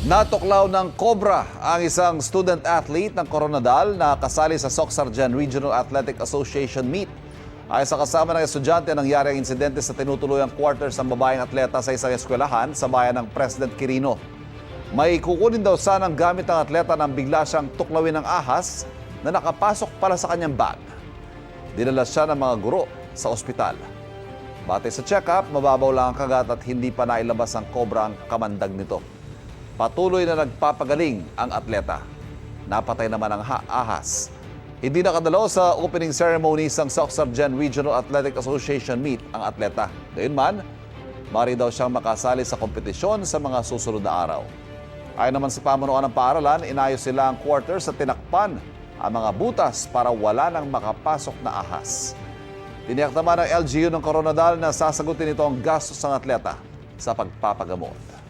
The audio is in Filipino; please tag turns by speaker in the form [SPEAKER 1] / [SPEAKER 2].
[SPEAKER 1] Natuklaw ng Cobra ang isang student athlete ng Coronadal na kasali sa Socsargen Regional Athletic Association meet. Ayon sa kasama ng estudyante, nangyari ang insidente sa tinutuluyang quarters ng babaeng atleta sa isang eskwelahan sa bayan ng President Quirino. May kukunin daw sanang gamit ng atleta nang bigla siyang tuklawin ng ahas na nakapasok pala sa kanyang bag. Dinala siya ng mga guro sa ospital. Batay sa check-up, mababaw lang ang kagat at hindi pa nailabas ng Cobra ang kamandag nito. Patuloy na nagpapagaling ang atleta. Napatay naman ang ahas. Hindi nakadalaw sa opening ceremony ng Socsargen Regional Athletic Association meet ang atleta. Gayunman, mari daw siyang makasali sa kompetisyon sa mga susunod na araw. Ayon naman sa pamunuan ng paaralan, inayos sila ang quarters at tinakpan ang mga butas para wala nang makapasok na ahas. Tiniyak naman ng LGU ng Coronadal na sasagutin ito ang gastos ng atleta sa pagpapagamot.